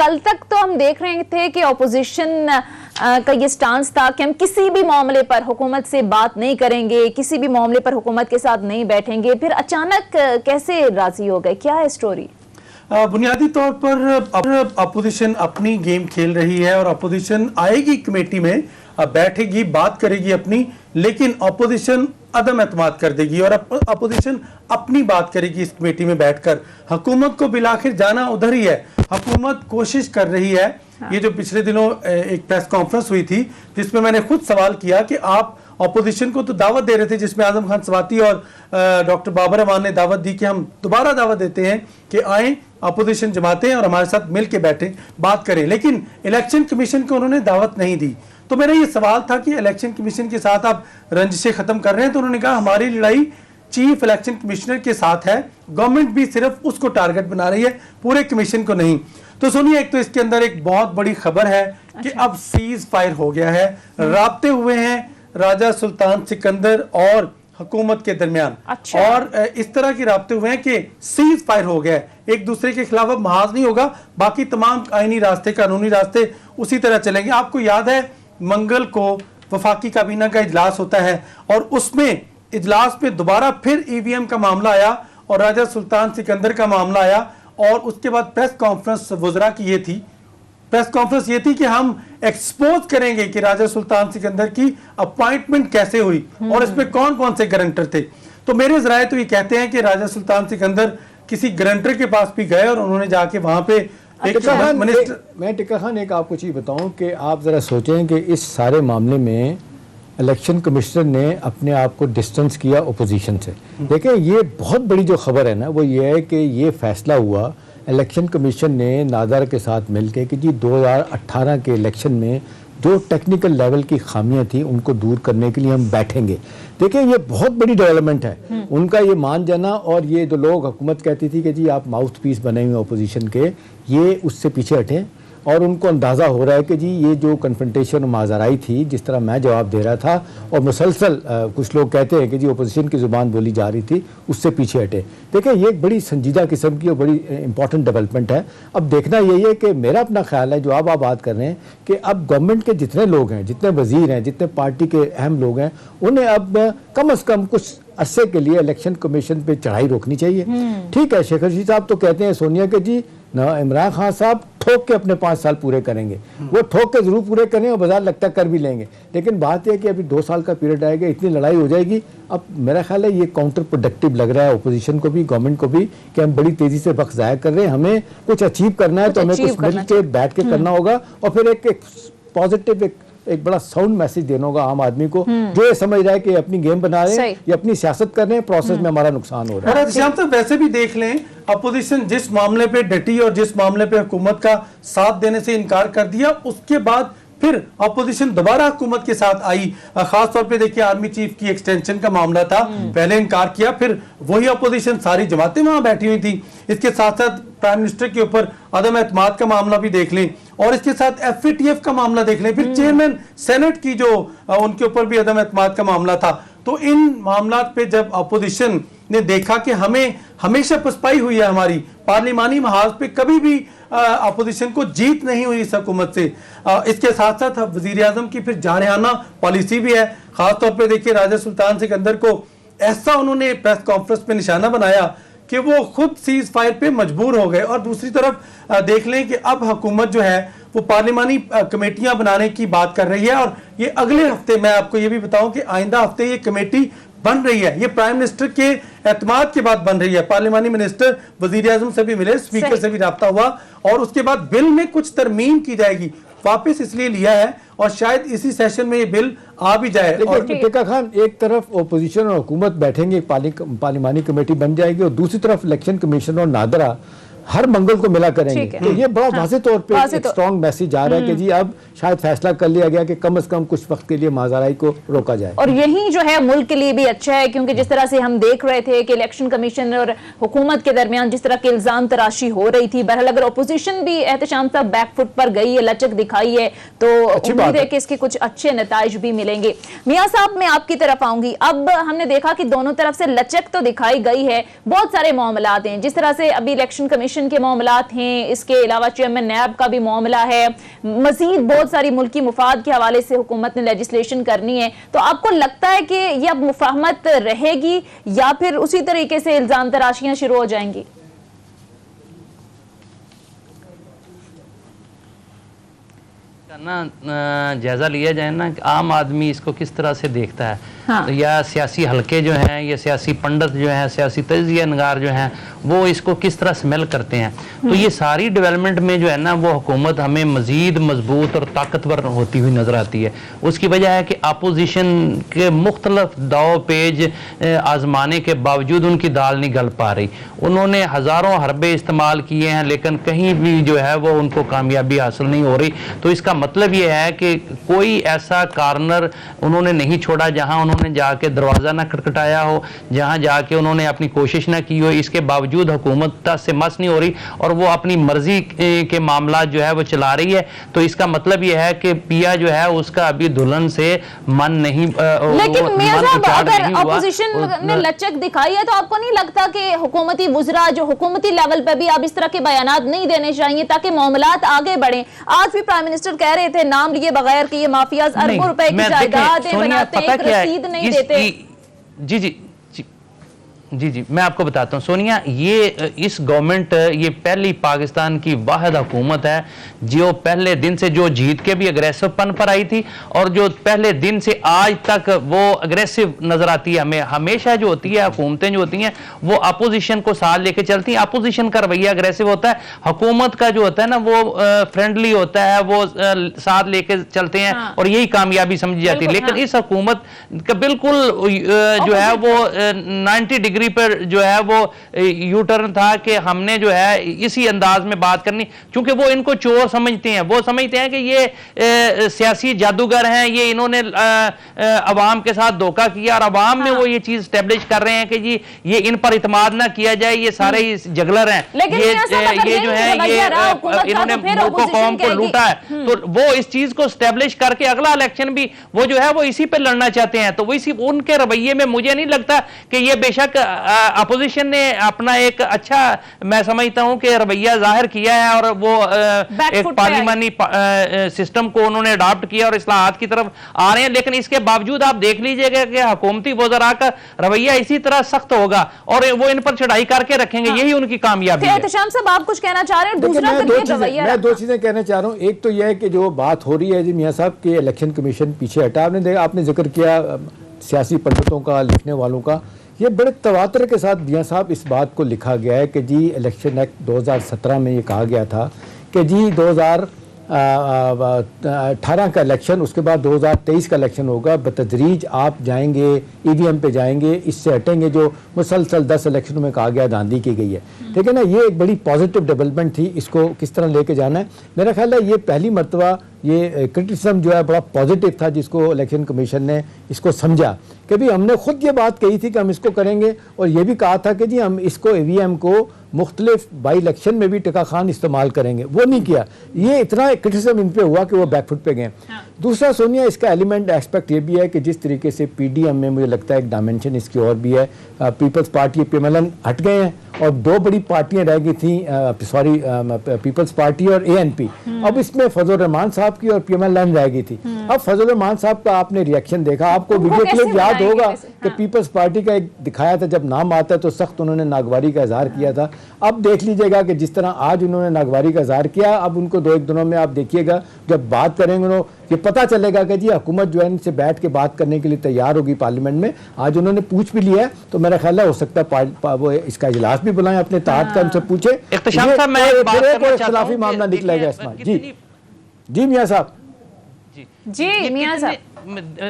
कल तक तो हम देख रहे थे कि ऑपोजिशन का ये स्टांस था कि हम किसी भी मामले पर हुकूमत से बात नहीं करेंगे, किसी भी मामले पर हुकूमत के साथ नहीं बैठेंगे, फिर अचानक कैसे राजी हो गए? क्या है स्टोरी? बुनियादी तौर पर अपोजिशन अपनी गेम खेल रही है और अपोजिशन आएगी कमेटी में, बैठेगी, बात करेगी अपनी, लेकिन अपोजिशन अदम एतमाद कर देगी और अपोजिशन अपनी बात करेगी इस कमेटी में बैठकर। हुकूमत को बिलाखिर जाना उधर ही है। हुकूमत कोशिश कर रही है। ये जो पिछले दिनों एक प्रेस कॉन्फ्रेंस हुई थी जिसमें मैंने खुद सवाल किया कि आप अपोजिशन को तो दावत दे रहे थे, जिसमें आजम खान स्वाति और डॉक्टर बाबर रहमान ने दावत दी कि हम दोबारा दावत देते हैं कि आए अपोजिशन जमातें और हमारे साथ मिल के बैठे बात करें, लेकिन इलेक्शन कमीशन को उन्होंने दावत नहीं दी। तो मेरा ये सवाल था कि इलेक्शन कमीशन के साथ आप रंजिशें खत्म कर रहे हैं, तो उन्होंने कहा हमारी लड़ाई चीफ इलेक्शन कमिश्नर के साथ है, गवर्नमेंट भी सिर्फ उसको टारगेट बना रही है, पूरे कमीशन को नहीं। तो सुनिए, एक तो इसके अंदर एक बहुत बड़ी खबर है कि अब सीज फायर हो गया है, राब्ते हुए हैं राजा सुल्तान सिकंदर और हुकूमत के दरमियान। और इस तरह के राब्ते हुए हैं कि सीज फायर हो गया है, एक दूसरे के खिलाफ अब महाज नहीं होगा, बाकी तमाम आईनी रास्ते, कानूनी रास्ते उसी तरह चलेंगे। आपको याद है मंगल को वफाकी काबीना का इजलास होता है और उसमें इजलास पे दोबारा फिर ईवीएम का मामला आया और राजा सुल्तान सिकंदर का मामला आया और उसके बाद प्रेस कॉन्फ्रेंस वज़रा की ये थी, प्रेस कॉन्फ्रेंस ये थी कि हम एक्सपोज करेंगे कि राजा सुल्तान सिकंदर की अपॉइंटमेंट कैसे हुई और इसमें कौन कौन से गारंटर थे। तो मेरे जराए तो ये कहते हैं कि राजा सुल्तान सिकंदर किसी गारंटर के पास भी गए और उन्होंने जाके वहां पे मैं टिक्का खान एक आपको चीज़ बताऊं कि आप ज़रा सोचें कि इस सारे मामले में इलेक्शन कमिश्नर ने अपने आप को डिस्टेंस किया ओपोजिशन से। देखिए, ये बहुत बड़ी जो खबर है ना वो ये है कि ये फैसला हुआ इलेक्शन कमीशन ने नादर के साथ मिलकर कि जी 2018 के इलेक्शन में जो टेक्निकल लेवल की खामियां थी उनको दूर करने के लिए हम बैठेंगे। देखिए, ये बहुत बड़ी डेवलपमेंट है उनका ये मान जाना। और ये जो लोग हुकूमत कहती थी कि जी आप माउथ पीस बने हुए अपोजिशन के, ये उससे पीछे हटें और उनको अंदाज़ा हो रहा है कि जी ये जो कन्फ्रंटेशन माजराई थी, जिस तरह मैं जवाब दे रहा था और मुसलसल कुछ लोग कहते हैं कि जी अपोजिशन की ज़ुबान बोली जा रही थी, उससे पीछे हटे। देखिए, ये एक बड़ी संजीदा किस्म की और बड़ी इंपॉर्टेंट डेवलपमेंट है। अब देखना यही है कि मेरा अपना ख्याल है, जो आप बात कर रहे हैं कि अब गवर्नमेंट के जितने लोग हैं, जितने वजीर हैं, जितने पार्टी के अहम लोग हैं, उन्हें अब कम अज़ कम कुछ अरसे के लिए इलेक्शन कमीशन पे चढ़ाई रोकनी चाहिए। ठीक है, शेख रशीद साहब तो कहते हैं सोनिया के जी ना इमरान खान साहब ठोक के अपने 5 साल पूरे करेंगे, वो ठोक के जरूर पूरे करेंगे और बाजार लगता कर भी लेंगे, लेकिन बात यह कि अभी 2 साल का पीरियड आएगा, इतनी लड़ाई हो जाएगी। अब मेरा ख्याल है ये काउंटर प्रोडक्टिव लग रहा है ओपोजिशन को भी, गवर्नमेंट को भी, कि हम बड़ी तेजी से वक्त ज़ाया कर रहे हैं। हमें कुछ अचीव करना है तो हमें कुछ मिल के बैठ के करना होगा और फिर एक पॉजिटिव एक बड़ा साउंड मैसेज देना होगा आम आदमी को, जो ये समझ रहा है कि अपनी गेम बना रहे हैं या अपनी सियासत कर रहे हैं, प्रोसेस में हमारा नुकसान हो रहा है। श्याम साहब, वैसे भी देख लें, अपोजिशन जिस मामले पे डटी और जिस मामले पे हुकूमत का साथ देने से इनकार कर दिया, उसके बाद फिर अपोजिशन दोबारा हुकूमत के साथ आई। खास तौर पे देखिए, आर्मी चीफ की एक्सटेंशन का मामला था, पहले इनकार किया, फिर वही अपोजिशन सारी जमातें वहां बैठी हुई थी। इसके साथ साथ प्राइम मिनिस्टर के ऊपर अदम एतमाद का मामला भी देख लें और इसके साथ FATF का मामला देख लें, फिर चेयरमैन सेनेट की जो उनके ऊपर भी अदम एतमाद का मामला था। तो इन मामला पे जब अपोजिशन ने देखा कि हमें हमेशा पसपाई हुई है, हमारी पार्लिमानी महाज पे कभी भी अपोजिशन को जीत नहीं हुई इस हुकूमत से। इसके साथ साथ वजीर आजम की फिर जारहाना पॉलिसी भी है। खासतौर पर देखिए, राजा सुल्तान सिकंदर को ऐसा उन्होंने प्रेस कॉन्फ्रेंस पे निशाना बनाया कि वो खुद सीज फायर पे मजबूर हो गए। और दूसरी तरफ देख लें कि अब हुकूमत जो है वो पार्लिमानी कमेटियां बनाने की बात कर रही है और ये अगले हफ्ते, मैं आपको ये भी बताऊं कि आइंदा हफ्ते ये कमेटी बन रही है। ये प्राइम मिनिस्टर के एतमाद के बाद बन रही है। पार्लिमानी मिनिस्टर वजीर आजम से भी मिले, स्पीकर से भी राब्ता हुआ और उसके बाद बिल में कुछ तरमीम की जाएगी। वापस इसलिए लिया है और शायद इसी सेशन में ये बिल आ भी जाए। और टिक्का खान, एक तरफ ओपोजिशन और हुकूमत बैठेंगे, पार्लिमानी कमेटी बन जाएगी और दूसरी तरफ इलेक्शन कमीशन और नादरा हर मंगल को मिला करेंगे। तो ये बड़ा वाज़े तौर पे एक स्ट्रॉन्ग मैसेज आ रहा है कि जी अब शायद फैसला कर लिया गया कि कम से कम कुछ वक्त के लिए माजराई को रोका जाए। और यही जो है मुल्क के लिए भी अच्छा है, क्योंकि जिस तरह से हम देख रहे थे कि इलेक्शन कमीशन और हुकूमत के दरमियान जिस तरह की इल्जाम तराशी हो रही थी, बहरहाल अगर अपोजिशन भी एहतशाम साहब बैकफुट पर गई है, लचक दिखाई है, तो उम्मीद है कि इसके कुछ अच्छे नताइज भी मिलेंगे। मियां साहब, मैं आपकी तरफ आऊंगी। अब हमने देखा कि दोनों तरफ से लचक तो दिखाई गई है, बहुत सारे मामलात हैं। जिस तरह से अभी इलेक्शन कमीशन इलेक्शन के मामलात हैं, इसके अलावा चेयरमैन नैब का भी मामला है, मजीद बहुत सारी मुल्की मुफाद के हवाले से हुकूमत ने लेजिस्लेशन करनी है, तो आपको लगता है कि ये अब मुफाहमत रहेगी या फिर उसी तरीके से इल्जाम तराशियां शुरू हो जाएंगी? ना जायज़ा लिया जाए ना कि आम आदमी इसको किस तरह से देखता है। हाँ। तो या सियासी हलके जो हैं, या सियासी पंडित जो हैं, सियासी तजिया नगार जो हैं, वो इसको किस तरह स्मेल करते हैं। तो ये सारी डेवलपमेंट में जो है ना, वो हुकूमत हमें मज़ीद मजबूत और ताकतवर होती हुई नज़र आती है। उसकी वजह है कि अपोजिशन के मुख्तलिफ दाव पेज आजमाने के बावजूद उनकी दाल नहीं गल पा रही। उन्होंने हज़ारों हरबे इस्तेमाल किए हैं, लेकिन कहीं भी जो है वो उनको कामयाबी हासिल नहीं हो रही। तो इसका मतलब ये है कि कोई ऐसा कार्नर उन्होंने नहीं छोड़ा जहां उन्होंने जाके दरवाज़ा ना खटखटाया हो, जहां जाके उन्होंने अपनी कोशिश ना की हो। इसके बावजूद हुकूमत से मस नहीं हो रही और वो अपनी मर्जी के मामला जो है वो चला रही है। तो इसका मतलब ये है कि पिया जो है उसका अभी दुल्हन से मन नहीं, लेकिन मियां साहब, अगर अपोजिशन ने लचक दिखाई है तो आपको नहीं लगता कि हुकूमती वुज़रा जो हुकूमती लेवल पर भी आप इस तरह के बयानात नहीं देने चाहिए ताकि मामलात आगे बढ़े? आज भी प्राइम मिनिस्टर कह रहे थे नाम लिए बगैर कि ये माफियाज अरबों रुपए की जायदादें बनाते हैं, एक रसीद नहीं देते। जी जी जी जी मैं आपको बताता हूँ सोनिया, ये इस गवर्नमेंट, ये पहली पाकिस्तान की वाहिद हुकूमत है जो पहले दिन से जो जीत के भी अग्रेसिव पन पर आई थी और जो पहले दिन से आज तक वो अग्रेसिव नजर आती है। हमें हमेशा जो होती है हुकूमतें जो होती हैं वो अपोजिशन को साथ लेके चलती हैं। अपोजिशन का रवैया अग्रेसिव होता है, हुकूमत का जो होता है ना वो फ्रेंडली होता है, वो साथ लेके चलते हैं। हाँ। और यही कामयाबी समझी जाती है। लेकिन हाँ। इस हुकूमत का बिल्कुल जो है वो 90 डिग्री पर जो है वो यू टर्न था कि हमने जो है इसी अंदाज में बात करनी, क्योंकि वो इनको चोर समझते हैं। वो समझते हैं कि ये सियासी जादूगर हैं, ये इन्होंने अवाम के साथ धोखा किया और अवाम में वो ये चीज स्टैब्लिश कर रहे हैं कि जी ये इन पर इतमाद ना किया जाए, ये सारे जगलर हैं, ये जो है ये इन्होंने मुल्क कौम को लूटा है। तो वो इस चीज को स्टैब्लिश करके अगला इलेक्शन भी वो जो है वो इसी पे लड़ना चाहते हैं। तो वो इसी उनके रवैये में मुझे नहीं लगता कि ये बेशक अपोजिशन ने अपना एक अच्छा, मैं समझता हूं कि रवैया जाहिर किया है और वो एक पार्लिमानी सिस्टम को उन्होंने अडॉप्ट किया और इस्लाहात की तरफ आ रहे हैं। लेकिन इसके बावजूद आप देख लीजिएगा कि हुकूमती वज़रा का रवैया इसी तरह सख्त होगा और वो इन पर चढ़ाई करके रखेंगे। हाँ। यही उनकी कामयाबी है। एहतशाम साहब, आप कुछ कहना चाह रहे हैं? दूसरा मैं दो चीजें कहना चाह रहा हूं। एक तो यह है कि जो बात हो रही है जी मियां साहब के इलेक्शन कमीशन पीछे हटा, आपने जिक्र किया सियासी पंडितों का, लिखने वालों का, ये बड़े तवातर के साथ मियां साहब इस बात को लिखा गया है कि जी इलेक्शन एक्ट 2017 में ये कहा गया था कि जी 2018 का इलेक्शन, उसके बाद 2023 का इलेक्शन होगा, बतदरीज आप जाएंगे ईवीएम पे जाएंगे, इससे हटेंगे। जो मुसलसल 10 इलेक्शनों में कहा गया धांधली की गई है, ठीक है ना। ये एक बड़ी पॉजिटिव डेवलपमेंट थी, इसको किस तरह लेके जाना है। मेरा ख्याल है ये पहली मरतबा ये क्रिटिसिज्म जो है बड़ा पॉजिटिव था, जिसको इलेक्शन कमीशन ने इसको समझा कि भी हमने खुद ये बात कही थी कि हम इसको करेंगे और ये भी कहा था कि जी हम इसको ईवीएम को मुख्तलिफ बाई इलेक्शन में भी टिका खान इस्तेमाल करेंगे, वो नहीं किया। ये इतना क्रिटिसिज्म इन पे हुआ कि वो बैकफुट पे गए। हाँ। दूसरा सोनिया, इसका एलिमेंट एस्पेक्ट ये भी है कि जिस तरीके से पीडीएम में मुझे लगता है एक डायमेंशन इसकी और भी है। पीपल्स पार्टी PMLN हट गए हैं और दो बड़ी पार्टियां रह गई थी, पीपल्स पार्टी और ANP। अब इसमें फजल रहमान साहब की और PMLN रह गई थी। अब फजल रहमान साहब का आपने रिएक्शन देखा, आपको वीडियो क्लिप याद होगा कि पीपल्स पार्टी का एक दिखाया था, जब नाम आता है तो सख्त उन्होंने नागवारी का इजहार किया था। अब देख लीजिएगा कि जिस तरह आज उन्होंने नागवारी का इजहार किया, अब उनको 2-1 दिनों में आप देखिएगा जब बात करेंगे उन्होंने ये पता चलेगा कि जी हुकूमत जो है इनसे बैठ के बात करने के लिए तैयार होगी पार्लियामेंट में। आज उन्होंने पूछ भी लिया है, तो मेरा ख्याल है हो सकता है वो इसका इजलास भी बुलाएं, अपने ताकत का उनसे पूछे, इख्तिलाफी मामला निकलेगा इसमें। जी जी मियां साहब। जी मियां साहब,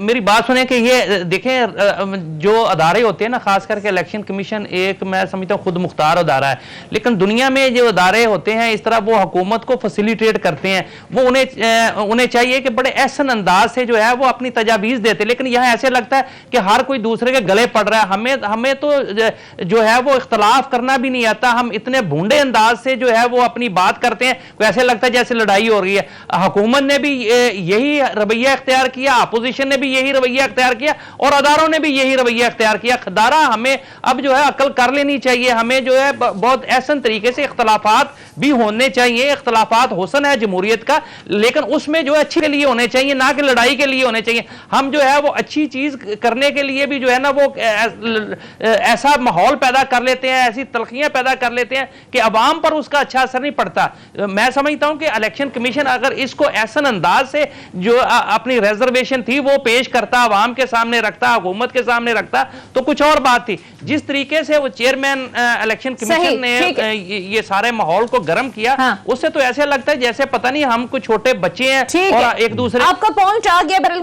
मेरी बात सुने कि ये देखें जो अदारे होते हैं ना, खास करके इलेक्शन कमीशन एक मैं समझता हूँ खुद मुख्तार अदारा है, लेकिन दुनिया में जो अदारे होते हैं इस तरह वो हुकूमत को फैसिलिटेट करते हैं। वो उन्हें चाहिए कि बड़े एहसन अंदाज से जो है वो अपनी तजावीज़ देते, लेकिन यहाँ ऐसे लगता है कि हर कोई दूसरे के गले पड़ रहा है। हमें तो जो है वो इख्तलाफ करना भी नहीं आता, हम इतने भूंडे अंदाज से जो है वो अपनी बात करते हैं, ऐसे लगता है जैसे लड़ाई हो रही है। हुकूमत ने भी यही रवैया इख्तियार किया, अपोजिशन ने भी यही रवैया अख्तियार किया और अदारों ने भी यही रवैया अख्तियार किया। खदारा हमें अब जो है अकल कर लेनी चाहिए, हमें जो है बहुत ऐसन तरीके से इख्तलाफात भी होने चाहिए। इख्तलाफात हुसन है जमहूरियत का, लेकिन उसमें जो है अच्छी के लिए होने चाहिए, ना कि लड़ाई के लिए होने चाहिए। हम जो है वो अच्छी चीज करने के लिए भी जो है ना वो ऐसा माहौल पैदा कर लेते हैं, ऐसी तलखियां पैदा कर लेते हैं कि अवाम पर उसका अच्छा असर नहीं पड़ता। मैं समझता हूं कि इलेक्शन कमीशन अगर इसको ऐसा अंदाज से जो अपनी रिजर्वेशन थी वो पेश करता, अवाम के सामने रखता, हुकूमत के सामने रखता, तो कुछ और बात थी। जिस तरीके से वो चेयरमैन इलेक्शन कमीशन ने ये सारे माहौल को गर्म किया, उससे तो ऐसे लगता है जैसे पता नहीं हम कुछ छोटे बच्चे हैं और एक दूसरे। आपका पॉइंट आ गया। बहरहाल